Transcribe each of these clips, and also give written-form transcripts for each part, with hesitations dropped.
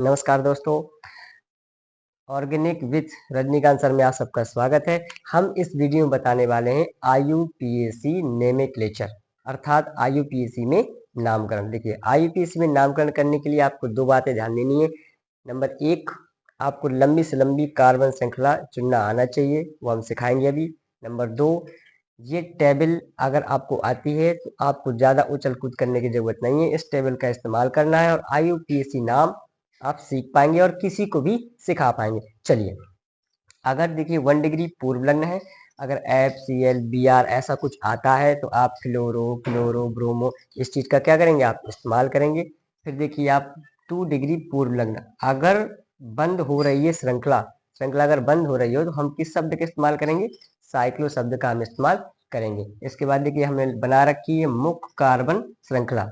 नमस्कार दोस्तों, organic with Rajinikanth sir में आप सबका स्वागत है। हम इस वीडियो में बताने वाले हैं आईयूपीएसी नेमेक्लेचर अर्थात आईयूपीएसी में नामकरण। देखिए, आईयूपीएसी में नामकरण करने के लिए आपको दो बातें ध्यान देनी है। नंबर एक, आपको लंबी से लंबी कार्बन श्रृंखला चुनना आना चाहिए, वो हम सिखाएंगे अभी। नंबर दो, ये टेबल अगर आपको आती है तो आपको ज़्यादा उछल कूद करने की जरूरत नहीं है, इस टेबल का इस्तेमाल करना है और आईयूपीएसी नाम आप सीख पाएंगे और किसी को भी सिखा पाएंगे। चलिए, अगर देखिए 1 डिग्री पूर्व लग्न है, अगर FCl Br ऐसा कुछ आता है तो आप फ्लोरो क्लोरो ब्रोमो इस चीज का क्या करेंगे, आप इस्तेमाल करेंगे। फिर देखिए आप 2 डिग्री पूर्व लग्न, अगर बंद हो रही है श्रृंखला श्रृंखला अगर बंद हो रही हो तो हम किस शब्द का इस्तेमाल करेंगे, साइक्लो शब्द का हम इस्तेमाल करेंगे। इसके बाद देखिए हमने बना रखी है मुख्य कार्बन श्रृंखला,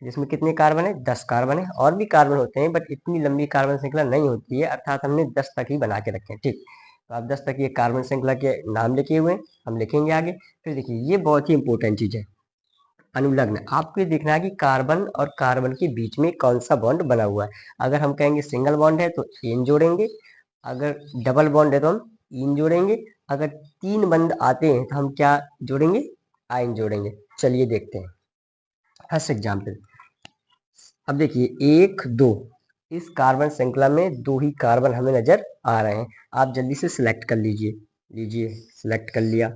जिसमें कितने कार्बन है, 10 कार्बन है। और भी कार्बन होते हैं बट इतनी लंबी कार्बन श्रृंखला नहीं होती है, अर्थात हमने 10 तक ही बना के रखे हैं। ठीक, तो आप 10 तक ये कार्बन श्रृंखला के नाम लिखे हुए हैं, हम लिखेंगे आगे। फिर देखिए ये बहुत ही इंपॉर्टेंट चीज है, अनुलग्न। आपको ये देखना है कि कार्बन और कार्बन के बीच में कौन सा बॉन्ड बना हुआ है। अगर हम कहेंगे सिंगल बॉन्ड है तो एन जोड़ेंगे, अगर डबल बॉन्ड है तो हम इन जोड़ेंगे, अगर तीन बंद आते हैं तो हम क्या जोड़ेंगे, आइन जोड़ेंगे। चलिए देखते हैं फर्स्ट एग्जाम्पल। अब देखिए 1 2, इस कार्बन श्रृंखला में दो ही कार्बन हमें नजर आ रहे हैं। आप जल्दी से सिलेक्ट कर लीजिए सिलेक्ट कर लिया।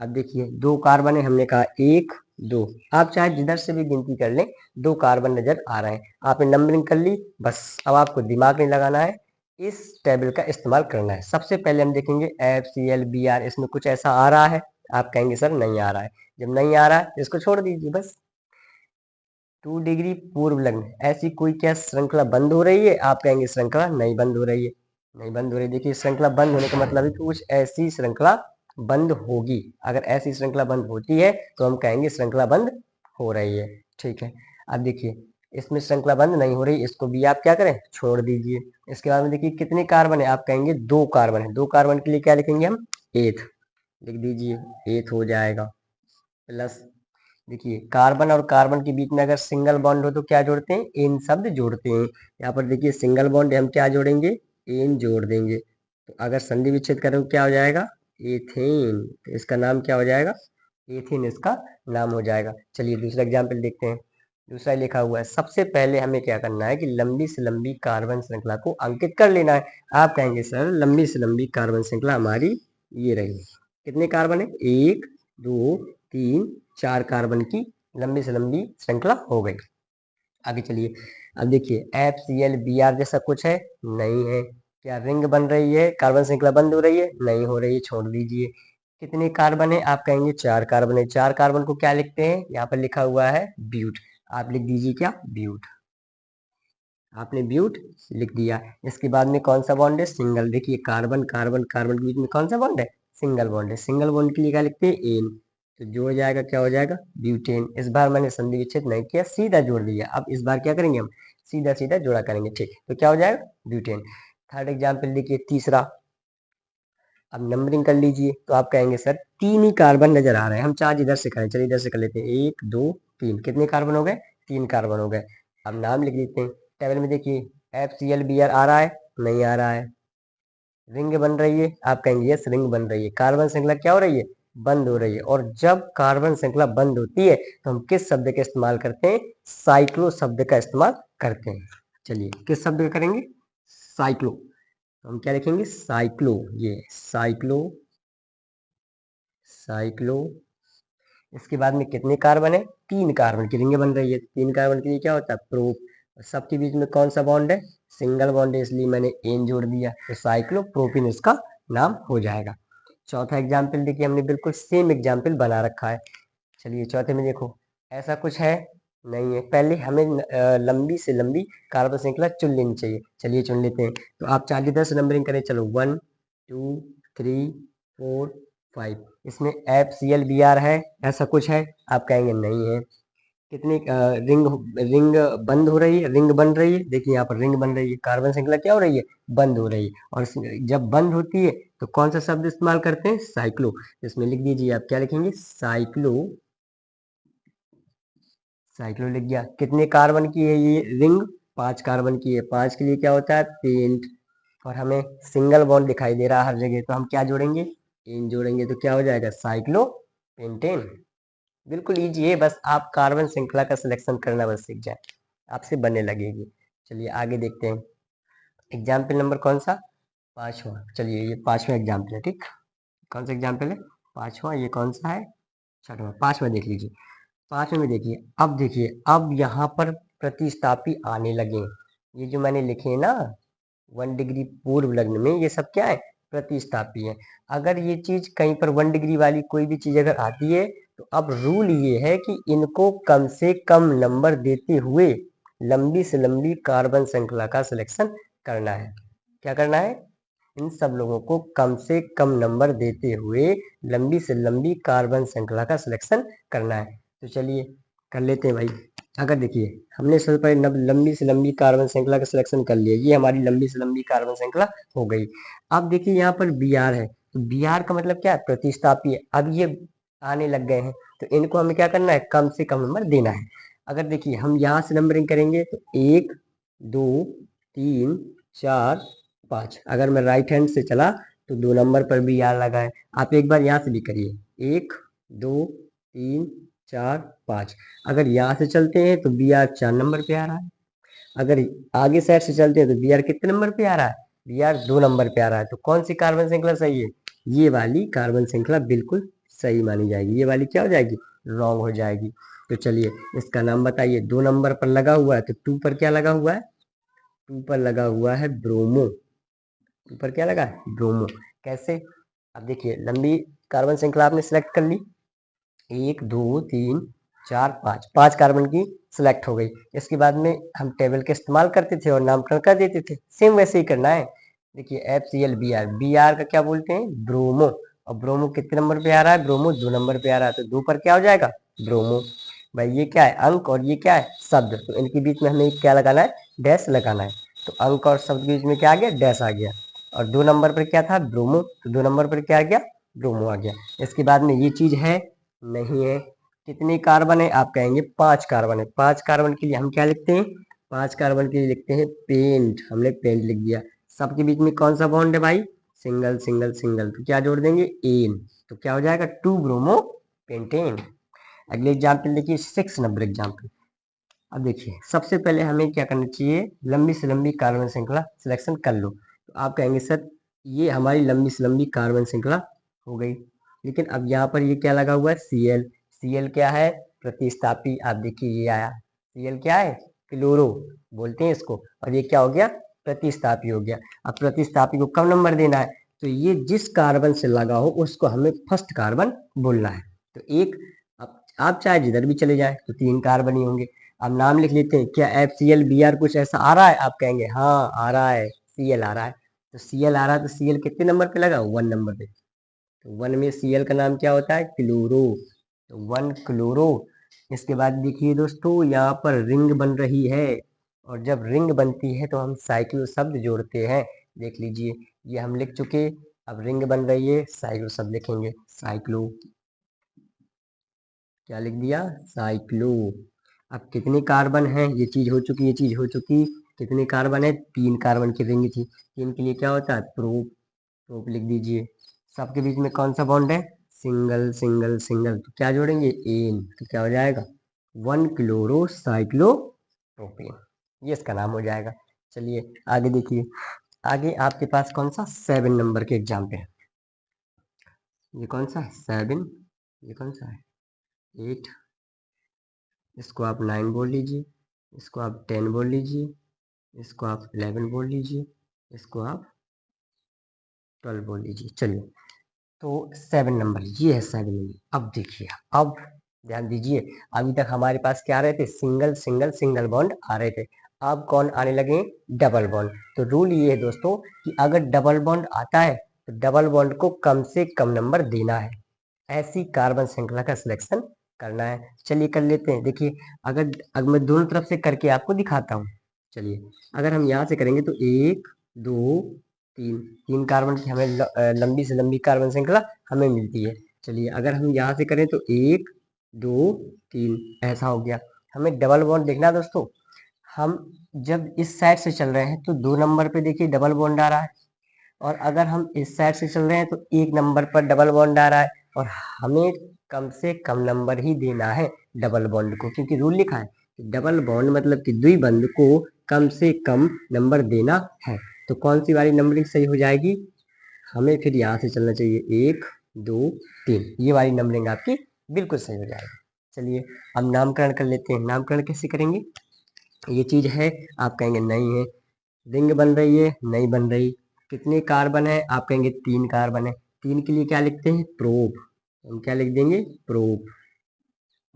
अब देखिए दो कार्बन है, हमने कहा 1 2, आप चाहे जिधर से भी गिनती कर लें, दो कार्बन नजर आ रहे हैं। आपने नंबरिंग कर ली, बस अब आपको दिमाग नहीं लगाना है, इस टेबल का इस्तेमाल करना है। सबसे पहले हम देखेंगे FCl Br, इसमें कुछ ऐसा आ रहा है, आप कहेंगे सर नहीं आ रहा है। जब नहीं आ रहा है इसको छोड़ दीजिए बस। 2 डिग्री पूर्व लग्न, ऐसी कोई क्या श्रृंखला बंद हो रही है, आप कहेंगे श्रृंखला नहीं बंद हो रही है, नहीं बंद हो रही। देखिए श्रृंखला बंद होने का मतलब है कि कुछ ऐसी श्रृंखला बंद होगी। अगर ऐसी श्रृंखला बंद होती है तो हम कहेंगे श्रृंखला बंद हो रही है। ठीक है, अब देखिए इसमें श्रृंखला बंद नहीं हो रही, इसको भी आप क्या करें, छोड़ दीजिए। इसके बाद में देखिए कितने कार्बन है, आप कहेंगे दो कार्बन है, दो कार्बन के लिए क्या लिखेंगे हम, एथ लिख दीजिए, एथ हो जाएगा। प्लस देखिए कार्बन और कार्बन के बीच में अगर सिंगल बॉन्ड हो तो क्या जोड़ते हैं, एन शब्द जोड़ते हैं। यहाँ पर देखिए सिंगल बॉन्ड है, हम क्या जोड़ेंगे, एन जोड़ देंगे। तो अगर संधि विच्छेद करें तो क्या हो जाएगा, एथेन। तो इसका नाम क्या हो जाएगा, एथेन इसका नाम हो जाएगा। चलिए दूसरा एग्जाम्पल देखते हैं। दूसरा लिखा हुआ है, सबसे पहले हमें क्या करना है कि लंबी से लंबी कार्बन श्रृंखला को अंकित कर लेना है। आप कहेंगे सर लंबी से लंबी कार्बन श्रृंखला हमारी ये रही, कितने कार्बन है, 1 2 3 4 कार्बन की लंबी से लंबी श्रृंखला हो गई। आगे चलिए, अब देखिए FCl Br जैसा कुछ है, नहीं है। क्या रिंग बन रही है, कार्बन श्रृंखला बंद हो रही है, नहीं हो रही है, छोड़ दीजिए। कितने कार्बन है, आप कहेंगे 4 कार्बन है। 4 कार्बन को क्या लिखते हैं, यहाँ पर लिखा हुआ है ब्यूट, आप लिख दीजिए क्या, ब्यूट। आपने ब्यूट लिख दिया। इसके बाद में कौन सा बॉन्ड है, सिंगल। देखिए कार्बन कार्बन कार्बन के बीच में कौन सा बॉन्ड है, सिंगल बॉन्ड है। सिंगल बॉन्ड के लिए क्या लिखते हैं, एन। तो जो हो जाएगा क्या हो जाएगा, ब्यूटेन। इस बार मैंने संधि विच्छेद नहीं किया, सीधा जोड़ दिया। अब इस बार क्या करेंगे, हम सीधा सीधा जोड़ा करेंगे। ठीक, तो क्या हो जाएगा, ब्यूटेन। थर्ड एग्जाम्पल देखिए तीसरा, अब नंबरिंग कर लीजिए। तो आप कहेंगे सर 3 ही कार्बन नजर आ रहे हैं, हम चार्ज इधर से करें, चलिए इधर से कर लेते हैं। 1 2 3, कितने कार्बन हो गए, 3 कार्बन हो गए। अब नाम लिख देते हैं। टेबल में देखिए FCl Br आ रहा है, नहीं आ रहा है। रिंग बन रही है, आप कहेंगे यस रिंग बन रही है। कार्बन श्रृंखला क्या हो रही है, बंद हो रही है। और जब कार्बन श्रृंखला बंद होती है तो हम किस शब्द का इस्तेमाल करते हैं, साइक्लो शब्द का इस्तेमाल करते हैं। चलिए किस शब्द का करेंगे, साइक्लो। तो हम क्या लिखेंगे, साइक्लो। ये साइक्लो, साइक्लो। इसके बाद में कितने कार्बन है, 3 कार्बन की रिंग बन रही है। 3 कार्बन के लिए क्या होता है, प्रोप। सबके बीच में कौन सा बॉन्ड है, सिंगल बॉन्ड है, इसलिए मैंने एन जोड़ दिया। तो साइक्लोप्रोपिन इसका नाम हो जाएगा। चौथा एग्जाम्पल देखिए, हमने बिल्कुल सेम एग्जाम्पल बना रखा है। चलिए चौथे में देखो, ऐसा कुछ है, नहीं है। पहले हमें लंबी से लंबी कार्बन श्रृंखला चुन लेनी चाहिए। चलिए चुन लेते हैं। तो आप चार्ज 10 नंबरिंग करें, चलो 1 2 3 4 5। इसमें FCl Br है, ऐसा कुछ है, आप कहेंगे नहीं है। कितनी रिंग रिंग बंद हो रही है, रिंग बन रही है। देखिए यहाँ पर रिंग बन रही है, कार्बन श्रृंखला क्या हो रही है, बंद हो रही है। और जब बंद होती है तो कौन सा शब्द इस्तेमाल करते हैं, साइक्लो। इसमें लिख दीजिए, आप क्या लिखेंगे, साइक्लो। साइक्लो लिख गया। कितने कार्बन की है ये रिंग, 5 कार्बन की है, 5 के लिए क्या होता है पेंट, और हमें सिंगल बॉन्ड दिखाई दे रहा है हर जगह, तो हम क्या जोड़ेंगे इन जोड़ेंगे, तो क्या हो जाएगा साइक्लोपेंटेन। बिल्कुल इजी है, बस आप कार्बन श्रृंखला का सिलेक्शन करना बस सीख जाए, आपसे बनने लगेगी। चलिए आगे देखते हैं, एग्जाम्पल नंबर कौन सा 5वां। चलिए ये 5वां एग्जाम्पल है, ठीक, कौन सा एग्जाम्पल है 5वां, ये कौन सा है 6वां, 5वां देख लीजिए। 5वें में देखिए अब यहाँ पर प्रतिस्थापी आने लगे, ये जो मैंने लिखे हैं ना 1 डिग्री पूर्व लग्न में, ये सब क्या है प्रतिस्थापी है। अगर ये चीज कहीं पर 1 डिग्री वाली कोई भी चीज अगर आती है, तो अब रूल ये है कि इनको कम से कम नंबर देते हुए लंबी से लंबी कार्बन श्रृंखला का सिलेक्शन करना है। क्या करना है, इन सब लोगों को कम से कम नंबर देते हुए लंबी से लंबी कार्बन श्रृंखला का सिलेक्शन करना है। तो चलिए कर लेते हैं भाई। अगर देखिए हमने सबसे पहले लंबी से लंबी कार्बन श्रृंखला का सिलेक्शन कर लिया, ये हमारी लंबी से लंबी कार्बन श्रृंखला हो गई। अब देखिए यहाँ पर बी आर है, तो बी आर का मतलब क्या है प्रतिस्थापी है। अब ये आने लग गए हैं, तो इनको हमें क्या करना है कम से कम नंबर देना है। अगर देखिए हम यहाँ से नंबरिंग करेंगे तो 1 2 3 4 5, अगर मैं राइट हैंड से चला तो 2 नंबर पर बी आर लगा है। आप एक बार यहाँ से भी करिए 1 2 3 4 5, अगर यहाँ से चलते हैं तो बी आर 4 नंबर पे आ रहा है। अगर आगे साइड से चलते हैं तो बी आर कितने नंबर पे आ रहा है, बी आर 2 नंबर पे आ रहा है। तो कौन सी कार्बन श्रृंखला सही है, ये वाली कार्बन श्रृंखला बिल्कुल सही मानी जाएगी, ये वाली क्या हो जाएगी रॉन्ग हो जाएगी। तो चलिए इसका नाम बताइए, 2 नंबर पर लगा हुआ है तो 2 पर क्या लगा हुआ है, 2 पर लगा हुआ है ब्रोमो, ऊपर क्या लगा है ब्रोमो। कैसे, अब देखिए लंबी कार्बन श्रृंखला आपने सिलेक्ट कर ली, 1 2 3 4 5, 5 कार्बन की सिलेक्ट हो गई। इसके बाद में हम टेबल का इस्तेमाल करते थे और नामकरण कर देते थे, सेम वैसे ही करना है। देखिए F C L B R, B R का क्या बोलते हैं ब्रोमो, और ब्रोमो कितने नंबर पे आ रहा है, ब्रोमो 2 नंबर पे आ रहा है, तो 2 पर क्या हो जाएगा ब्रोमो। भाई ये क्या है अंक और ये क्या है शब्द, तो इनके बीच में हमें क्या लगाना है डैश लगाना है। तो अंक और शब्द के बीच में क्या आ गया डैश आ गया, और 2 नंबर पर क्या था ब्रोमो, तो 2 नंबर पर क्या आ गया ब्रोमो आ गया। इसके बाद में ये चीज है नहीं है, कितने कार्बन है आप कहेंगे 5 कार्बन है। 5 कार्बन के लिए हम क्या लिखते हैं, 5 कार्बन के लिए लिखते हैं पेंट, हमने पेंट लिख दिया। सबके बीच में कौन सा बॉन्ड है भाई सिंगल सिंगल सिंगल, तो क्या जोड़ देंगे एन, तो क्या हो जाएगा 2 ब्रोमो पेंटेन। अगले एग्जाम्पल देखिए 6 नंबर एग्जाम्पल। अब देखिए सबसे पहले हमें क्या करना चाहिए, लंबी से लंबी कार्बन श्रृंखला सिलेक्शन कर लो। तो आप कहेंगे सर ये हमारी लंबी से लंबी कार्बन श्रृंखला हो गई, लेकिन अब यहाँ पर ये क्या लगा हुआ है Cl, Cl क्या है प्रतिस्थापी। आप देखिए ये आया Cl क्या है क्लोरो बोलते हैं इसको, और ये क्या हो गया प्रतिस्थापी हो गया। अब प्रतिस्थापी को कम नंबर देना है, तो ये जिस कार्बन से लगा हो उसको हमें फर्स्ट कार्बन बोलना है। तो एक, आप चाहे जिधर भी चले जाए तो 3 कार्बन ही होंगे। अब नाम लिख लेते हैं, क्या F C L B R कुछ ऐसा आ रहा है, आप कहेंगे हाँ आ रहा है Cl आ रहा है। तो Cl आ रहा है तो Cl कितने नंबर पे लगा 1 नंबर पे, तो 1 में Cl का नाम क्या होता है क्लोरो, तो 1 क्लोरो। इसके बाद देखिए दोस्तों यहाँ पर रिंग बन रही है, और जब रिंग बनती है तो हम साइक्लो शब्द जोड़ते हैं। देख लीजिए ये हम लिख चुके, अब रिंग बन रही है साइक्लो शब्द लिखेंगे, साइक्लो क्या लिख दिया साइक्लो। अब कितने कार्बन हैं, ये चीज हो चुकी, ये चीज हो चुकी, कितने कार्बन है 3 कार्बन की रिंग थी, 3 के लिए क्या होता है प्रोप, प्रोप लिख दीजिए। सबके बीच में कौन सा बॉन्ड है सिंगल सिंगल सिंगल, तो क्या जोड़ेंगे एन, तो क्या हो जाएगा 1 क्लोरो साइक्लो प्रोपेन, ये इसका नाम हो जाएगा। चलिए आगे देखिए, आगे आपके पास कौन सा 7 नंबर के एग्जाम पे है, ये कौन सा है 7, ये कौन सा है 8, इसको आप 9 बोल लीजिए, इसको आप 10 बोल लीजिए, इसको आप 11 बोल लीजिए, इसको आप 12 बोल लीजिए। चलिए तो 7 नंबर ये है 7 नंबर। अब देखिए, अब ध्यान दीजिए, अभी तक हमारे पास क्या आ रहे थे सिंगल सिंगल सिंगल बॉन्ड आ रहे थे, अब कौन आने लगे डबल बॉन्ड। तो रूल ये है दोस्तों कि अगर डबल बॉन्ड आता है तो डबल बॉन्ड को कम से कम नंबर देना है, ऐसी कार्बन श्रृंखला का सिलेक्शन करना है। चलिए कर लेते हैं, देखिए अगर मैं दोनों तरफ से करके आपको दिखाता हूँ। चलिए अगर हम यहाँ से करेंगे तो 1 2 3, 3 कार्बन की हमें लंबी से लंबी कार्बन श्रृंखला हमें मिलती है। चलिए अगर हम यहाँ से करें तो 1 2 3 ऐसा हो गया। हमें डबल बॉन्ड देखना है दोस्तों, हम जब इस साइड से चल रहे हैं तो 2 नंबर पे देखिए डबल बॉन्ड आ रहा है, और अगर हम इस साइड से चल रहे हैं तो 1 नंबर पर डबल बॉन्ड आ रहा है, और हमें कम से कम नंबर ही देना है डबल बॉन्ड को, क्योंकि रूल लिखा है कि डबल बॉन्ड मतलब कि द्विबंध को कम से कम नंबर देना है। तो कौन सी वाली नंबरिंग सही हो जाएगी? हमें फिर यहाँ से चलना चाहिए 1 2 3, ये वाली नंबरिंग आपकी बिल्कुल सही हो जाएगी। चलिए अब नामकरण कर लेते हैं। नामकरण कैसे करेंगे? ये चीज है, आप कहेंगे नहीं है। रिंग बन रही है, नहीं बन रही। कितने कार्बन है? आप कहेंगे 3 कार्बन है। 3 के लिए क्या लिखते हैं? प्रोप। हम क्या लिख देंगे? प्रोप।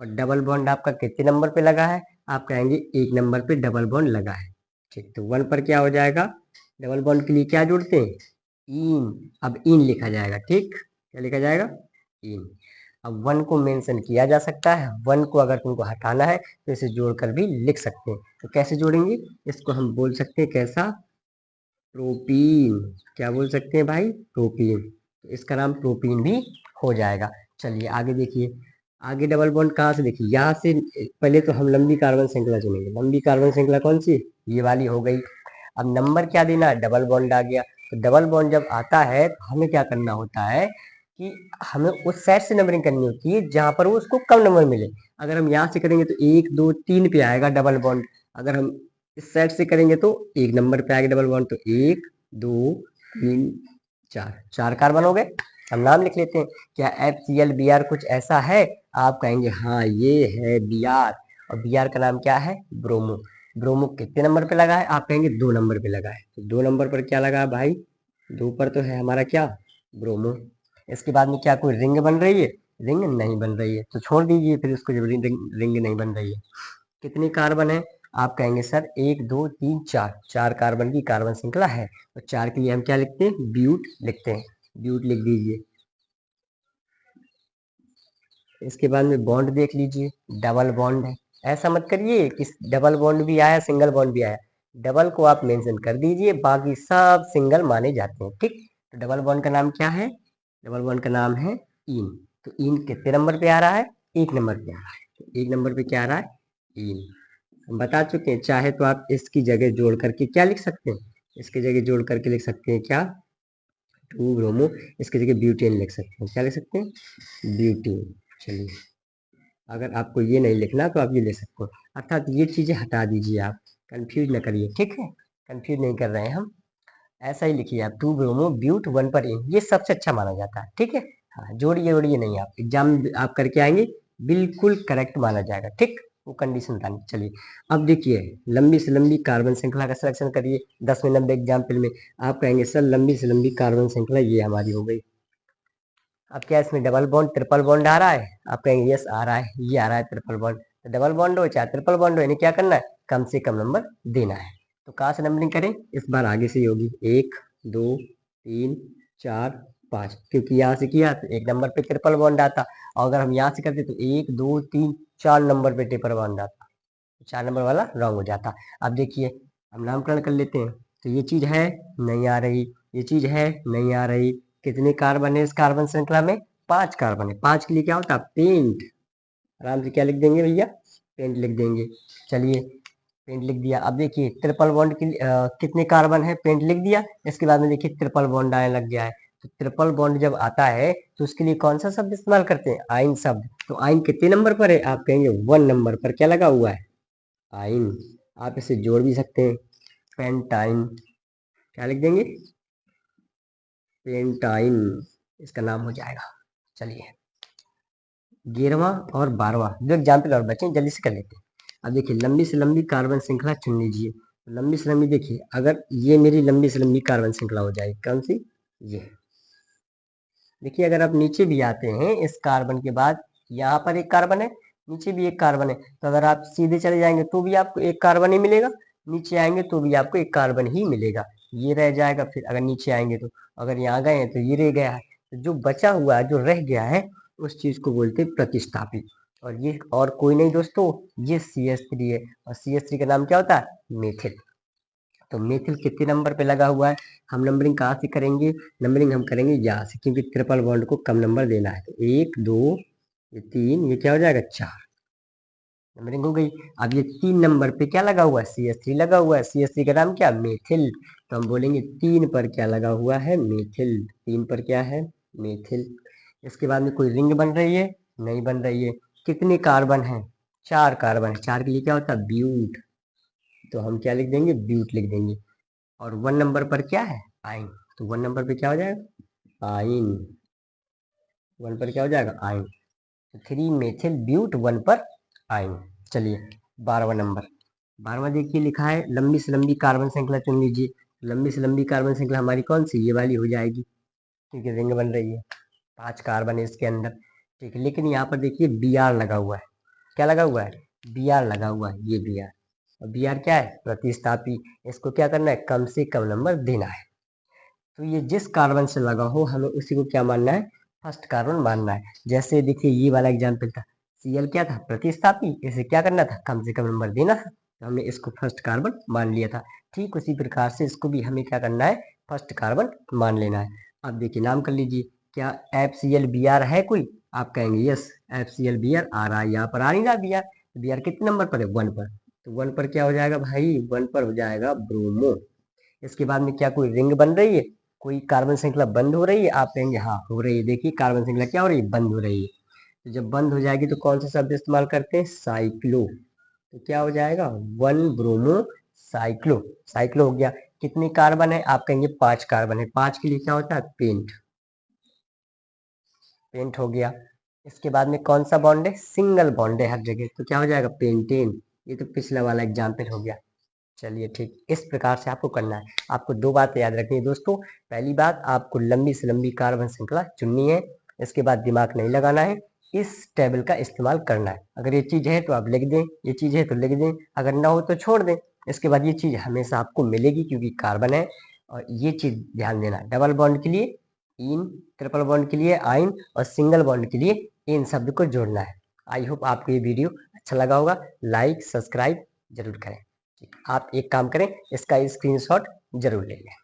और डबल बॉन्ड आपका कितने नंबर पे लगा है? आप कहेंगे 1 नंबर पे डबल बॉन्ड लगा है। ठीक, तो 1 पर क्या हो जाएगा? डबल बॉन्ड के लिए क्या जोड़ते हैं? इन। अब इन लिखा जाएगा। ठीक, क्या लिखा जाएगा? इन। अब 1 को मेंशन किया जा सकता है। 1 को अगर तुमको हटाना है तो इसे जोड़कर भी लिख सकते हैं। तो कैसे जोड़ेंगे? इसको हम बोल सकते हैं कैसा? प्रोपीन। क्या बोल सकते हैं भाई? प्रोपीन। तो इसका नाम प्रोपीन भी हो जाएगा। चलिए आगे देखिए। आगे डबल बॉन्ड कहाँ से? देखिए यहाँ से। पहले तो हम लंबी कार्बन श्रृंखला चुनेंगे। लंबी कार्बन श्रृंखला कौन सी? ये वाली हो गई। अब नंबर क्या देना है? डबल बॉन्ड आ गया। तो डबल बॉन्ड जब आता है तो हमें क्या करना होता है कि हमें उस साइड से नंबरिंग करनी होती है जहां पर वो उसको कम नंबर मिले। अगर हम यहाँ से करेंगे तो 1 2 3 पे आएगा डबल बॉन्ड। अगर हम इस साइड से करेंगे तो 1 नंबर पे आएगा डबल बॉन्ड। तो 1 2 3 4, 4 कार्बन हो गए। हम नाम लिख लेते हैं। क्या FCl Br कुछ ऐसा है? आप कहेंगे हाँ ये है Br, और Br का नाम क्या है? ब्रोमो। ब्रोमो कितने नंबर पे लगा है? आप कहेंगे 2 नंबर पे लगा है। तो 2 नंबर पर क्या लगा है भाई? 2 पर तो है हमारा क्या? ब्रोमो। इसके बाद में क्या कोई रिंग बन रही है? रिंग नहीं बन रही है, तो छोड़ दीजिए फिर इसको, जब रिंग नहीं बन रही है। कितनी कार्बन है? आप कहेंगे सर 1 2 3 4, 4 कार्बन की कार्बन श्रृंखला है। और 4 के लिए हम क्या लिखते हैं? ब्यूट लिखते हैं। ब्यूट लिख दीजिए। इसके बाद में बॉन्ड देख लीजिए, डबल बॉन्ड है। ऐसा मत करिए कि डबल बॉन्ड भी आया सिंगल बॉन्ड भी आया। डबल को आप मेंशन कर दीजिए, बाकी सब सिंगल माने जाते हैं। ठीक, तो डबल बॉन्ड का नाम क्या है? डबल बॉन्ड का नाम है इन। तो इन कितने नंबर पे आ रहा है? 1 नंबर पे आ रहा है। तो 1 नंबर पे क्या आ रहा है? इन। हम बता चुके हैं। चाहे तो आप इसकी जगह जोड़ करके क्या लिख सकते हैं? इसकी जगह जोड़ करके लिख सकते हैं क्या? 2 ब्रोमो। इसकी जगह ब्यूटेन लिख सकते हैं। क्या लिख सकते हैं? ब्यूटेन। चलिए, अगर आपको ये नहीं लिखना तो आप ये ले सकते हो। अर्थात ये चीजें हटा दीजिए, आप कंफ्यूज ना करिए। ठीक है, कंफ्यूज नहीं कर रहे हैं हम। ऐसा ही लिखिए आप, 2 ब्रोमो ब्यूट 1 पर इन, ये सबसे अच्छा माना जाता है। ठीक है, हाँ जोड़िए वोड़िए नहीं, आप एग्जाम आप करके आएंगे बिल्कुल करेक्ट माना जाएगा। ठीक, वो कंडीशन बतानी। चलिए अब देखिए, लंबी से लंबी कार्बन श्रृंखला का सिलेक्शन करिए 10 में 90 एग्जाम्पल में। आप कहेंगे सर लंबी से लंबी कार्बन श्रृंखला ये हमारी हो गई। अब क्या इसमें डबल बॉन्ड ट्रिपल बॉन्ड आ रहा है? आप कहेंगे यस आ रहा है, ये आ रहा है ट्रिपल बॉन्ड। तो डबल बॉन्ड हो चाहे ट्रिपल बॉन्ड हो, इन्हें क्या करना है? कम से कम नंबर देना है। तो कहाँ से नंबरिंग करें? इस बार आगे से ही होगी। 1 2 3 4 5, क्योंकि यहाँ से किया तो 1 नंबर पे ट्रिपल बॉन्ड आता, और अगर हम यहाँ से करते तो 1 2 3 4 नंबर पे ट्रिपल बॉन्ड आता। 4 नंबर वाला रॉन्ग हो जाता। अब देखिए, हम नामकरण कर लेते हैं। तो ये चीज है, नहीं आ रही। ये चीज है, नहीं आ रही। कितने कार्बन है इस कार्बन श्रृंखला में? 5 कार्बन है। 5 के लिए क्या होता है? पेंट। आराम से क्या लिख देंगे भैया? पेंट लिख देंगे। चलिए, पेंट लिख दिया। अब देखिए ट्रिपल बॉन्ड के लिए कितने कार्बन है? पेंट लिख दिया। इसके बाद में देखिए ट्रिपल बॉन्ड आने लग गया है। तो ट्रिपल बॉन्ड जब आता है तो उसके लिए कौन सा शब्द इस्तेमाल करते हैं? आइन शब्द। तो आइन कितने नंबर पर है? आप कहेंगे 1 नंबर पर क्या लगा हुआ है? आइन। आप इसे जोड़ भी सकते हैं, पेंटाइन। क्या लिख देंगे? पेंटाइन, इसका नाम हो जाएगा। चलिए 11वां और 12वां जो एग्जाम्पल और बचे जल्दी से कर लेते हैं। अब देखिए, लंबी से लंबी कार्बन श्रृंखला चुन लीजिए। लंबी से लंबी देखिए, अगर ये मेरी लंबी से लंबी कार्बन श्रृंखला हो जाएगी, कौन सी? ये देखिए, अगर आप नीचे भी आते हैं इस कार्बन के बाद, यहाँ पर एक कार्बन है, नीचे भी एक कार्बन है, तो अगर आप सीधे चले जाएंगे तो भी आपको एक कार्बन ही मिलेगा, नीचे आएंगे तो भी आपको एक कार्बन ही मिलेगा। ये रह जाएगा। फिर अगर नीचे आएंगे तो, अगर यहाँ गए हैं तो ये रह गया है। तो जो बचा हुआ है, जो रह गया है, उस चीज को बोलते हैं प्रतिस्थापित। और ये और कोई नहीं दोस्तों, ये CH3 है। और CH3 का नाम क्या होता है? मेथिल। तो मेथिल कितने नंबर पे लगा हुआ है? हम नंबरिंग कहाँ से करेंगे? नंबरिंग हम करेंगे यहाँ से, क्योंकि ट्रिपल बॉन्ड को कम नंबर देना है। तो 1 2 3, ये क्या हो जाएगा? 4। नंबरिंग हो गई। अब ये 3 नंबर पे क्या लगा हुआ है, CH3 लगा हुआ है। CH3 का नाम क्या, मेथिल। तो हम बोलेंगे 3 पर क्या लगा हुआ है, मेथिल। 3 पर क्या है, मेथिल। इसके बाद में कोई रिंग बन रही है, नहीं बन रही है। कितने कार्बन है, 4 कार्बन है। 4 के लिए क्या होता है, ब्यूट। तो हम क्या लिख देंगे, ब्यूट लिख देंगे। और 1 नंबर पर क्या है, आइन। तो 1 नंबर पे क्या हो जाएगा, आइन। 1 पर क्या हो जाएगा, आइन। 3 मेथिल ब्यूट, 1 पर आइन। चलिए 12वां नंबर। 12वां देखिए लिखा है लंबी से लंबी कार्बन श्रृंखला चुन लीजिए। लंबी से लंबी कार्बन श्रृंखला हमारी कौन सी, ये वाली हो जाएगी, क्योंकि रिंग बन रही है, 5 कार्बन है इसके अंदर। ठीक है, लेकिन यहाँ पर देखिए Br लगा हुआ है। क्या लगा हुआ है, Br लगा हुआ है, ये Br। और Br क्या है, प्रतिस्थापी। इसको क्या करना है, कम से कम नंबर देना है। तो ये जिस कार्बन से लगा हो हमें उसी को क्या मानना है, फर्स्ट कार्बन मानना है। जैसे देखिए ये वाला एग्जाम्पल था, Cl क्या था, प्रतिस्थापी। इसे क्या करना था, कम से कम नंबर देना था, तो हमने इसको फर्स्ट कार्बन मान लिया था। ठीक उसी प्रकार से इसको भी हमें क्या करना है, फर्स्ट कार्बन मान लेना है। अब देखिए नाम कर लीजिए, क्या FClBr है कोई, आप कहेंगे यस FClBr आ रहा है, यहाँ पर आ नहीं रहा Br। Br कितने नंबर पर है, 1 पर। तो 1 पर क्या हो जाएगा भाई, 1 पर हो जाएगा ब्रोमो। इसके बाद में क्या कोई रिंग बन रही है, कोई कार्बन श्रृंखला बंद हो रही है, आप कहेंगे हाँ हो रही है। देखिए कार्बन श्रृंखला क्या हो रही है, बंद हो रही है। तो जब बंद हो जाएगी तो कौन सा शब्द इस्तेमाल करते हैं, साइक्लो। तो क्या हो जाएगा, 1 ब्रोमो साइक्लो। साइक्लो हो गया। कितने कार्बन है, आप कहेंगे 5 कार्बन है। 5 के लिए क्या होता है, पेंट। पेंट हो गया। इसके बाद में कौन सा बॉन्ड है, सिंगल बॉन्ड है हर जगह, तो क्या हो जाएगा, पेंटेन। ये तो पिछला वाला एग्जाम्पल हो गया। चलिए ठीक, इस प्रकार से आपको करना है। आपको 2 बातें याद रखनी है दोस्तों। पहली बात, आपको लंबी से लंबी कार्बन श्रृंखला चुननी है। इसके बाद दिमाग नहीं लगाना है, इस टेबल का इस्तेमाल करना है। अगर ये चीज़ है तो आप लिख दें, ये चीज़ है तो लिख दें, अगर ना हो तो छोड़ दें। इसके बाद ये चीज़ हमेशा आपको मिलेगी क्योंकि कार्बन है। और ये चीज़ ध्यान देना, डबल बॉन्ड के लिए इन, ट्रिपल बॉन्ड के लिए आइन, और सिंगल बॉन्ड के लिए इन शब्द को जोड़ना है। आई होप आपको ये वीडियो अच्छा लगा होगा। लाइक सब्सक्राइब जरूर करें। आप एक काम करें, इसका स्क्रीनशॉट जरूर ले लें।